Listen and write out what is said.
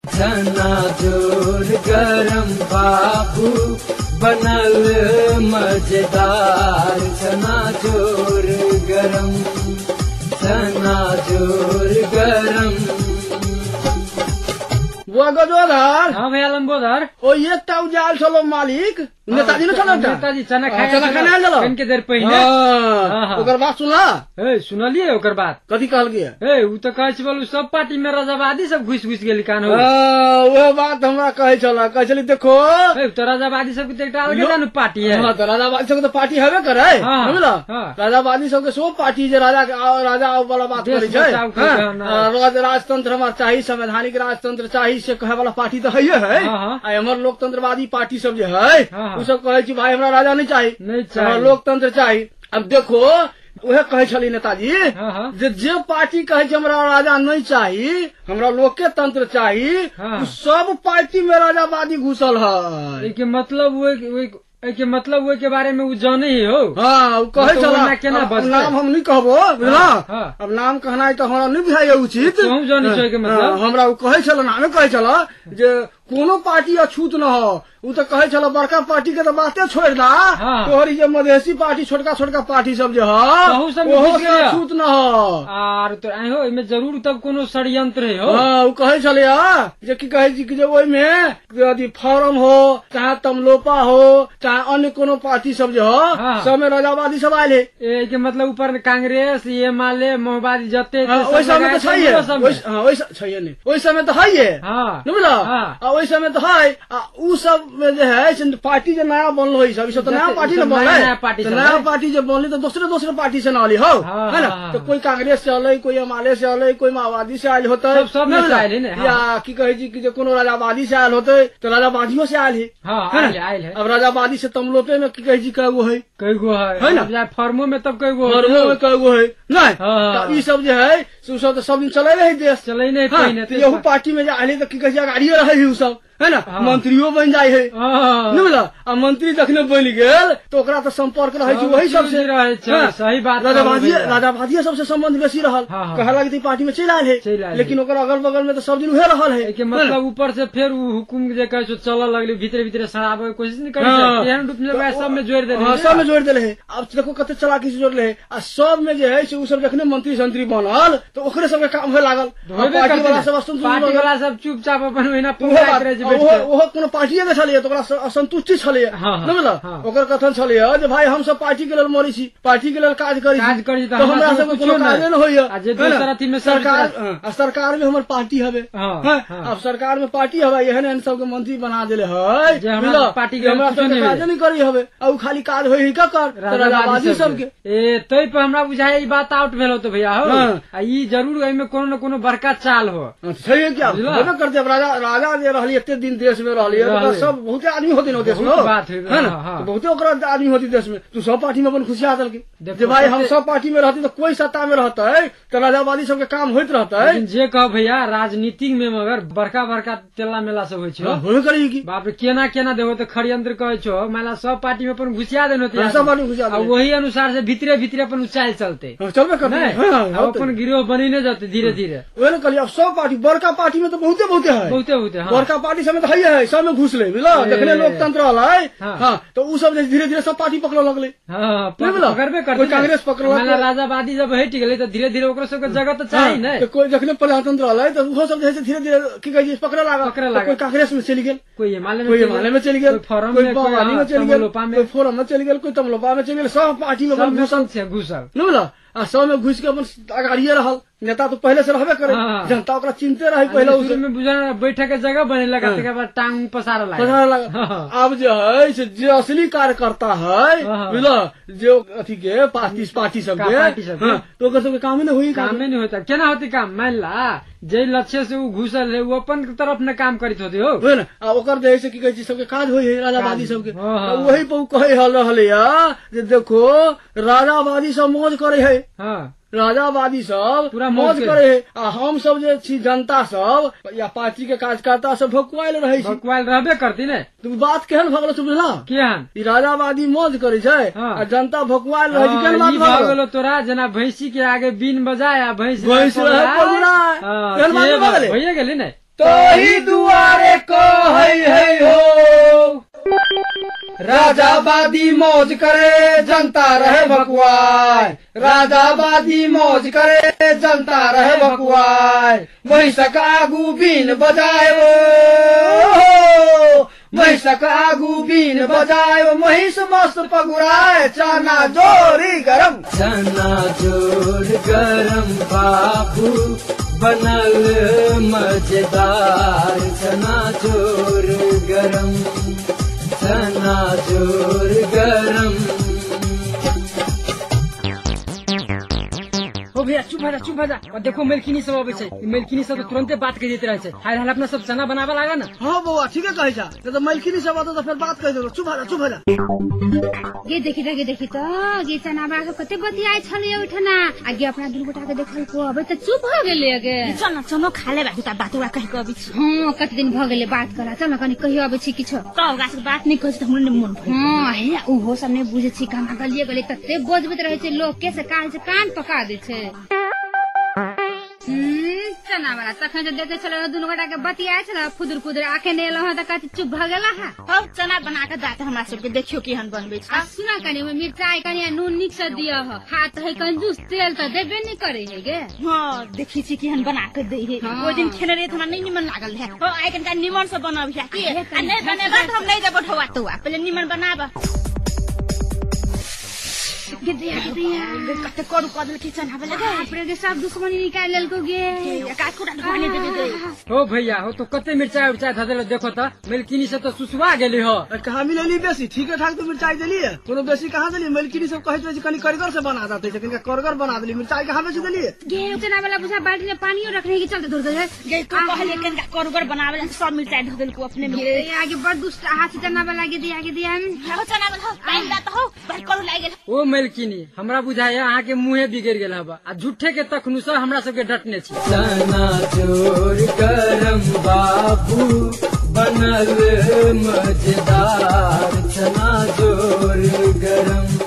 चनाचूर गरम बाबू बनल मजेदार, चनाचूर गरम, चनाचूर गरम। वो गजोधर। हाँ भैया लंबोदर। ओ ये ताऊ जाल चलो मालिक नेताजी ने चलो नेताजी चना खाए चलो इनके देर पहले ओकर बात सुनला। ए सुनलिए ओकर बात कथी कहल गया। ए उ तो कहे बोलू सब पार्टी में राजावादी सब घुस घुस गेल कान हो। वो बात हमरा कहे चली देखो तो राजावादी सब के एकटा अलगे जानु पार्टी है। हां तो राजावादी सब तो पार्टी हेबे करे समझला। राजावादी सब के सो पार्टी जे राजा वाला बात करे छै। राजतंत्र हमरा चाहिए, संवैधानिक राजतंत्र चाहिए से कहे वाला पार्टी तो है। हमर लोकतंत्रवादी पार्टी सब जे है उ सब कहे भाई हमरा राजा नहीं चाहिए, लोकतंत्र चाहिए। अब देखो वह कहे छली नेताजी जे पार्टी कहे हमरा राजा नहीं चाहिए, हमरा लोके तंत्र चाहिए, सब पार्टी में राजावादी घुसल है। के मतलब वो के बारे में वो जाने ही हो। हाँ कहे चला नाम हम नहीं कहबो बुझला। अब नाम कहना है तो हमरा नहीं बुझाइए उचित। हम जाने चाहिए मतलब हमरा कहे चला नामे कहे चला जे कोनो पार्टी अछूत न हो। उ तो कहे चला बड़का पार्टी के तो बातें छोड़ दा। तोहरी जे मधेसी पार्टी छोटका छोटका पार्टी सब जे हो अछूत न हो। आर तो हो इमे जरूर तब कोनो षड्यंत्र है हो। हाँ उ कहे चले जे की कहे जी जे ओइ में यदि फॉर्म हो चाहे तमलोपा हो चाहे अन्य कोनो पार्टी सब जे हो सब में राजावादी सब आयल है। के मतलब ऊपर कांग्रेस ये माले माओवादी जते ओइ समय तो छैहे। ओइ छैहे नहीं ओइ समय तो है ये बुझला। ओइ समय तो है उ सब में जे है पार्टी जो नया बनलो है सब तो नया पार्टी न बनले। नया पार्टी जो बनली तो दूसरे पार्टी से नाली हो है ना। तो कोई कांग्रेस से आले, कोई एमआलए से आले, कोई माओवादी से आयल होते या की कहे जी की कोनो राजावादी से आयल होते तो राजावादियों से आयल है। अब राजावादी से तमलोपे में की कहे जी कई गो है ना। फॉर्मो में तब कई गो है नहीं। सब जो है सब सब दिन चले रहे देश चले नहीं। यहू पार्टी में जाए तो की कहे अगाड़ी रहे सब है ना। मंत्रियों बन जाए है नहीं बोला। अब मंत्री जखने बन गेल तो ओकरा तो संपर्क रहे वही सबसे सही बात। राजावादी सबसे संबंध बेसी रहल कहला कि पार्टी में चल आयल है लेकिन ओकर अगल बगल में तो सब दिन उहे रहल है। मतलब ऊपर से फिर हुकुम जे कहे चल लगले भीतर भीतर सड़ाबे कोशिश नहीं करे एहन रूप में सब में जोड़ देले। सब में जोड़ देले है। अब देखो कते चालाकी से जोड़ले है आ सब में जे है से उ सब जखने मंत्री संत्री बनल तो ओकरे सब के काम होय लागल। पार्टी वाला सब चुपचाप अपन महीना पूरा करे ओहो कोनो पार्टी में छलिए तो ओकरा असंतुष्टि छलिए बुझल। ओकर कथन छलिए जे भाई हम सब पार्टी के लेल मरी छी, पार्टी के लेल काज करी तो हमरा सब कोनो काज न होइए। सरकार में हमर पार्टी हवे। अब सरकार में पार्टी हवे एहन सब के मंत्री बना देले है पार्टी के हमरा सब काज नहीं करी हवे। अब खाली काज होई का कर राजावादी सब के ए तई पे हमरा बुझाय ई बात आउट भेल तो भैया हो ई जरूर एमे कोनो न कोनो बड़का चाल हो। सही है क्या होबे करते। राजा जे रहली एते दिन देश में रहली सब बहुते आदमी होते न देश में है ना। बहुते ओकरा आदमी होती देश में तू सब पार्टी में अपन खुशिया दल के भाई हम सब पार्टी में रहती तो कोई सत्ता में रहता है तो राजावादी सब के काम होत रहता है। जे कह भैया राजनीति में मगर बड़का बड़का तेला मेला सब होय छै होबे करी की बाप रे केना देबो तो षड्यंत्र कहे छो माला सब पार्टी में अपन घुसिया देन होते सब पार्टी घुसिया दे वही अनुसार से भीतरे अपन उचाल चलते चलबे करते अपन गिरोह बनी न जाते धीरे धीरे। ओए न कहलिए अब सब पार्टी बड़का पार्टी में तो बहुते है बड़का पार्टी सब में तो है सब में घुस ले बुझला। जखने लोकतंत्र वाला है तो उ सब धीरे धीरे सब पार्टी पकड़ लगले। कोई कांग्रेस पकड़ राजावादी जब हट गेले तो धीरे धीरे ओकरा सब के जगह तो चाहिए न। कोई जखने प्रजातंत्र वाला है तो वो सब जैसे धीरे धीरे की कहे पकड़े लागा। कोई कांग्रेस में चली गेल, कोई हिमालय में चली गेल, कोई माओवादी में चली गेल, कोई फोरम में चली गेल, कोई तमलोपा में चली गेल। सब पार्टी में घुसल नहीं बोला सब में घुस के अपन अगाड़िए रहल। नेता तो पहले से रहबे करे जनता ओकरा चिंते रहे पहले उसे में बुझा बैठक के जगह बने लगा के बाद टांग पसारा लगा। अब जो है जो असली कार्यकर्ता है बुझला जो अथी के पार्टी सब के तो ओकर सब काम नहीं होता केना होती काम मान ला जे लक्ष्य से वो घुसल है वो अपन तरफ न काम करित होते हो ना। ओकर जैसे की कहे सब के काज होय है राजावादी सब के वही पे कहे रहले जे देखो राजावादी सब मौज करे है राजावादी सब पूरा मौज करे है। हम सब जे छी जनता सब या पार्टी के कार्यकर्ता सब भकुआल रहे छी भकुआल रहबे करती ने। तू बात केहन भगलो तू बुझला केहन ई राजावादी मौज करे छै आ जनता भकुआल रहे छी केहन बात भगलो तोरा जना भैंसी के आगे बीन बजाया भैंस केहन बात भगले होइए गेली ने तो ही दुआरे को है हो। राजाबादी मौज करे जनता रहे भकुआय, राजाबादी मौज करे जनता रहे भकुआय। महिषक आगू बीन बजायो, महिषक आगू बीन बजायो, महिष मस्त पगुराए चना जोरी गरम। चना जोर गरम बाबू बनल मजेदार, चना जोर गरम, चना जोर गरम। ओ भैया चुप भा जा। और देखो मेलकिनी सब अबे छै, मेलकिनी सब तुरंते बात कर देते रहे छै। हाल हाल अपना सब चना बनावे लागा ना। हाँ बउआ ठीक है कहे जा, तो मेलकिनी सब आतो तो फिर बात कर दो। चुप भा जा। ये देखी तो ये चना बा के कते बतियाय छले उठना आगे अपना दुनु गोटा के देखल को अबे त चुप हो गेले आगे। चल चलो खाले बाकी त बातुरा कहि के अबे छी। हां कते दिन भ गेले बात करा, चल कनी कहियो अबे छी किछो। त गाछ के बात नहीं कहै त हमरे मन भर। हां हे ओहो सब ने बुझे छी, काना गलिए तते बजबत रहे छै लोग के से कान पका दे छै। चना वाला तखन जे देते छले दुनु गोटा के बतियाय छले फुदर आके ने लह त कति चुप भ गेला है। अब चना बना के दाते हमरा सब के देखियो केहन बनबे छै। सुना कनी में मिर्चाई कनी नून निक से दिया ह, हाथ है कंजूस तेल त देबे नहीं करे है गे। हां देखी छी केहन बना के दे है। ओ दिन खेने रे हमरा नहीं निमन लागल है। हो आइ कनका निमन से बनाब है की आ नहीं बनेबा त हम नहीं देबो ठवा तो पहले निमन बनाबा। गिदिया कते करू कदल के चना बले गे अपने के सब दुश्मनी निकाल लेल को गे। का खुदा ढाने दे दे। हो भैया हो तो कते मिर्चाई उर्चाई धदेल देखो त मेलकिनी से तो सुसुआ गेली हो। कहाँ मिलेली बेसी ठीक ठाक तो मिर्चाई दिली है, कोनो बेसी कहाँ दिली। मेलकिनी सब कहे छै कनी करगर से बना देते छै, कनी करगर बना दिली। मिर्चाई कहाँ बेसी दिली गे। चना वाला बुझा बाल्टी में पानियो रखने की चलते दूर है गे। तो कहले कनका करगर बनावे सब मिर्चाई धदेल को अपने में आगे बड़ दुष्ट हाथ चना वाला गे दिया हो चना वाला टाइम दा हो बड़ करू लागे। ओ मेलकिनी हमरा बुझाय अहाँ के मुंहे बिगड़ गेल हबा आ झूठे के तखनु से हमरा सब के डटने छी। चना जोर गरम बाबू बनल मजेदार, चना जोर गरम।